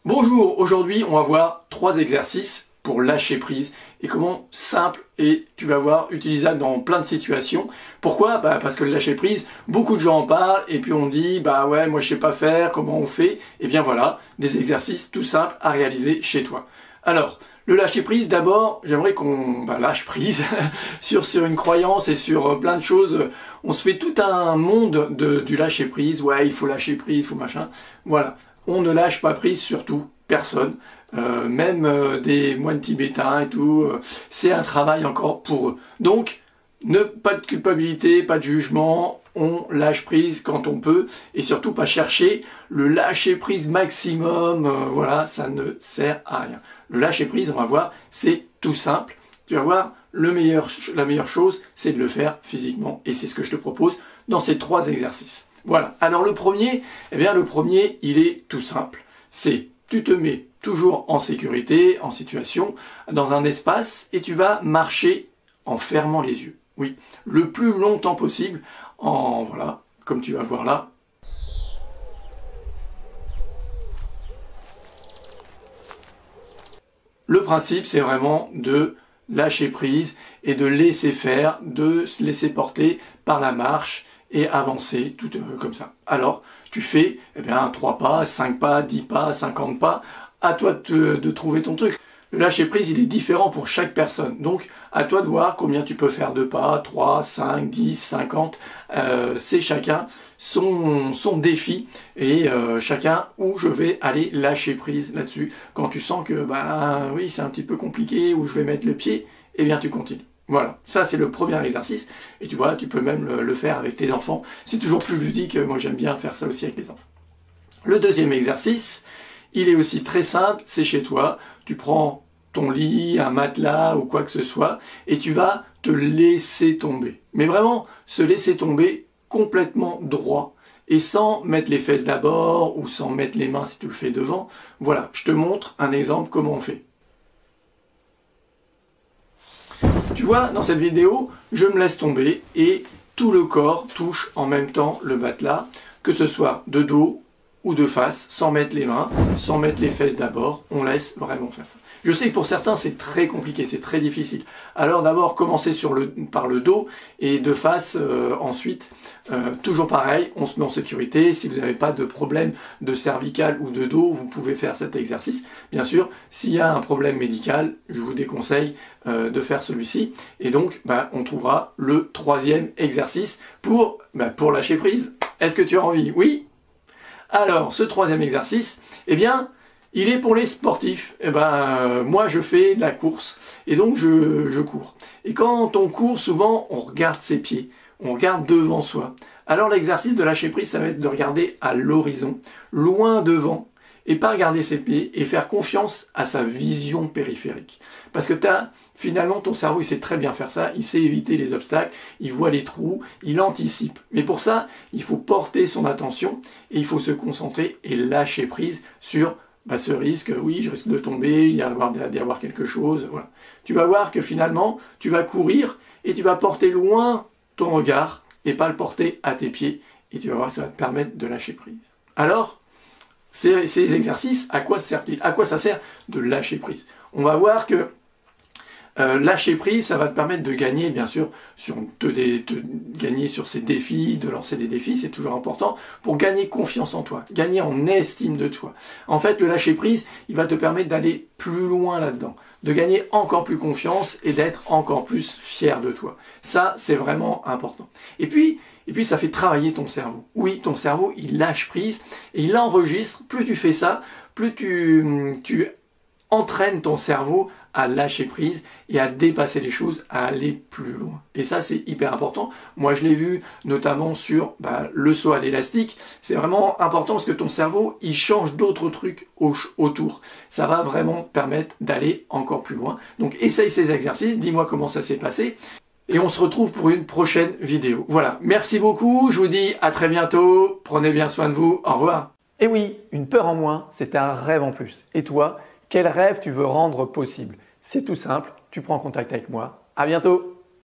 Bonjour, aujourd'hui on va voir 3 exercices pour lâcher prise et comment simple et tu vas voir utilisable dans plein de situations. Pourquoi? Parce que le lâcher prise, beaucoup de gens en parlent et puis on dit ouais moi je sais pas faire, comment on fait? Et bien voilà, des exercices tout simples à réaliser chez toi. Alors, le lâcher prise, d'abord, j'aimerais qu'on lâche prise sur une croyance et sur plein de choses. On se fait tout un monde du lâcher prise. Ouais, il faut lâcher prise, il faut machin. Voilà. On ne lâche pas prise, surtout, personne. Même des moines tibétains et tout. C'est un travail encore pour eux. Donc, pas de culpabilité, pas de jugement. On lâche prise quand on peut. Et surtout, pas chercher le lâcher prise maximum. Voilà, ça ne sert à rien. Le lâcher prise, on va voir, c'est tout simple. Tu vas voir, la meilleure chose, c'est de le faire physiquement. Et c'est ce que je te propose dans ces 3 exercices. Voilà. Alors le premier, il est tout simple. C'est, tu te mets toujours en sécurité, en situation, dans un espace, et tu vas marcher en fermant les yeux. Oui, le plus longtemps possible, voilà, comme tu vas voir là. Le principe, c'est vraiment de lâcher prise et de laisser faire, de se laisser porter par la marche et avancer tout comme ça. Alors, tu fais 3 pas, 5 pas, 10 pas, 50 pas, à toi de trouver ton truc. Le lâcher prise, il est différent pour chaque personne. Donc, à toi de voir combien tu peux faire de pas, 3, 5, 10, 50. C'est chacun son défi et chacun où je vais aller lâcher prise là-dessus. Quand tu sens que, oui, c'est un petit peu compliqué, où je vais mettre le pied, eh bien, tu continues. Voilà, ça c'est le premier exercice. Et tu vois, tu peux même le faire avec tes enfants. C'est toujours plus ludique. Moi, j'aime bien faire ça aussi avec les enfants. Le deuxième exercice, il est aussi très simple. C'est chez toi. Tu prends ton lit, un matelas ou quoi que ce soit, et tu vas te laisser tomber. Mais vraiment, se laisser tomber complètement droit, et sans mettre les fesses d'abord, ou sans mettre les mains si tu le fais devant. Voilà, je te montre un exemple comment on fait. Tu vois, dans cette vidéo, je me laisse tomber, et tout le corps touche en même temps le matelas, que ce soit de dos, ou de face, sans mettre les mains, sans mettre les fesses d'abord, on laisse vraiment faire ça. Je sais que pour certains c'est très compliqué, c'est très difficile. Alors d'abord commencez par le dos et de face ensuite. Toujours pareil, on se met en sécurité. Si vous n'avez pas de problème de cervical ou de dos, vous pouvez faire cet exercice. Bien sûr, s'il y a un problème médical, je vous déconseille de faire celui-ci. Et donc, on trouvera le 3e exercice pour lâcher prise. Est-ce que tu as envie? Oui? Alors, ce 3e exercice, il est pour les sportifs. Moi, je fais de la course et donc je cours. Et quand on court, souvent, on regarde ses pieds, on regarde devant soi. Alors, l'exercice de lâcher prise, ça va être de regarder à l'horizon, loin devant, et pas regarder ses pieds et faire confiance à sa vision périphérique. Parce que finalement, ton cerveau, il sait très bien faire ça, il sait éviter les obstacles, il voit les trous, il anticipe. Mais pour ça, il faut porter son attention et il faut se concentrer et lâcher prise sur ce risque. Oui, je risque de tomber, d'y avoir quelque chose. Voilà. Tu vas voir que finalement, tu vas courir et tu vas porter loin ton regard et pas le porter à tes pieds. Et tu vas voir, ça va te permettre de lâcher prise. Alors, ces exercices, à quoi servent-ils? À quoi ça sert de lâcher prise? On va voir que lâcher prise, ça va te permettre de gagner, bien sûr, gagner sur ces défis, de lancer des défis, c'est toujours important, pour gagner confiance en toi, gagner en estime de toi. En fait, le lâcher prise, il va te permettre d'aller plus loin là-dedans, de gagner encore plus confiance et d'être encore plus fier de toi. Ça, c'est vraiment important. Et puis, ça fait travailler ton cerveau. Oui, ton cerveau, il lâche prise et il enregistre. Plus tu fais ça, plus tu entraînes ton cerveau à lâcher prise et à dépasser les choses, à aller plus loin. Et ça, c'est hyper important. Moi, je l'ai vu notamment sur le saut à l'élastique. C'est vraiment important parce que ton cerveau, il change d'autres trucs autour. Ça va vraiment te permettre d'aller encore plus loin. Donc, essaye ces exercices. Dis-moi comment ça s'est passé. Et on se retrouve pour une prochaine vidéo. Voilà, merci beaucoup, je vous dis à très bientôt, prenez bien soin de vous, au revoir. Et oui, une peur en moins, c'est un rêve en plus. Et toi, quel rêve tu veux rendre possible? C'est tout simple, tu prends contact avec moi. À bientôt.